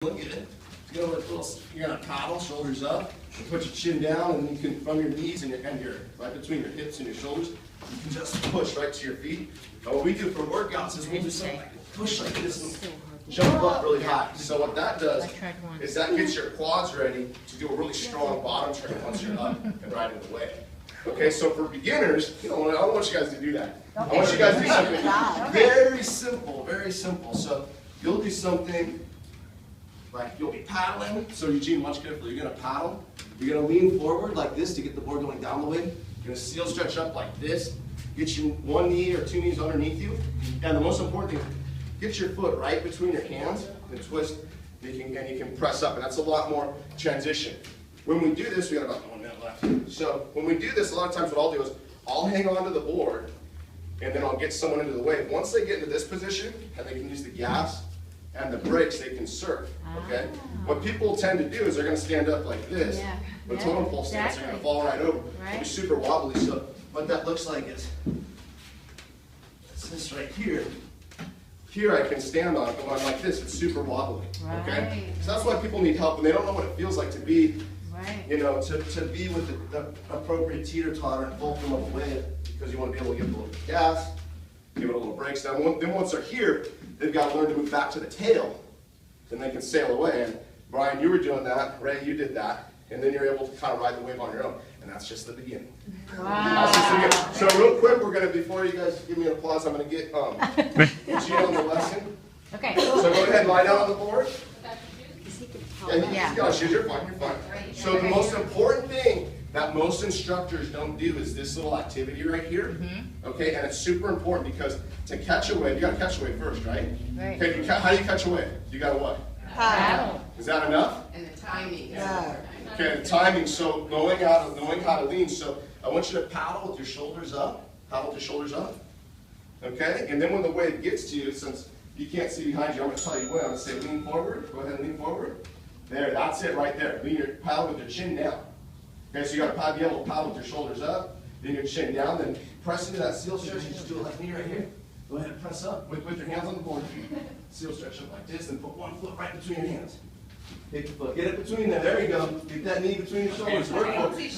Look at it. You're gonna paddle, shoulders up, and put your chin down, and you can from your knees and your right between your hips and your shoulders, you can just push right to your feet. And what we do for workouts is we do something like push like this and jump up really high. So what that does is that gets your quads ready to do a really strong bottom turn once you're up and right in the way. Okay, so for beginners, I don't want you guys to do that. I want you guys to do something very simple, very simple. So you'll do something like you'll be paddling. So Eugene, watch carefully. You're going to paddle. You're going to lean forward like this to get the board going down the way. You're going to seal stretch up like this. Get your one knee or two knees underneath you. And the most important thing, get your foot right between your hands and twist. And you can press up. And that's a lot more transition. When we do this, we got about 1 minute left. So when we do this, a lot of times what I'll do is I'll hang on to the board and then I'll get someone into the way. Once they get into this position and they can use the gas and the brakes, they can surf. Okay? What people tend to do is they're going to stand up like this. With total pole stance, they're going to fall right over. It'll be super wobbly. So what that looks like is this right here. Here I can stand on it, going like this. It's super wobbly. Okay? So that's why people need help, and they don't know what it feels like to be, to be with the appropriate teeter-totter and fulcrum of a wave, because you want to be able to give it a little bit of gas, give it a little brakes. Now, then once they're here, they've got to learn to move back to the tail, then they can sail away. And Brian, you were doing that. Ray, you did that. And then you're able to kind of ride the wave on your own. And that's just the beginning. Wow. That's just the beginning. So real quick, we're going to, before you guys give me an applause, I'm going to get Gina on the lesson. Okay. So go ahead and lie down on the board. Yeah. Yeah, you're fine, you're fine. So the most important thing that most instructors don't do is this little activity right here. Okay, and it's super important because to catch a wave, you got to catch a wave first, right? Right. Okay, how do you catch a wave? You got to what? Paddle. Is that enough? And the timing. Okay, the timing, so knowing how to lean. So I want you to paddle with your shoulders up. Paddle with your shoulders up. Okay, and then when the wave gets to you, since you can't see behind you, I'm going to tell you when. I'm going to say lean forward. Go ahead and lean forward. There, that's it right there. Lean your paddle with your chin down. Okay, so you got to be able to paddle with your shoulders up, then your chin down, then press into that seal stretch. You just do a left knee right here. Go ahead and press up with your hands on the board. Seal stretch up like this, and put one foot right between your hands. Take the foot, get it between there. There you go. Get that knee between your shoulders. Work for it.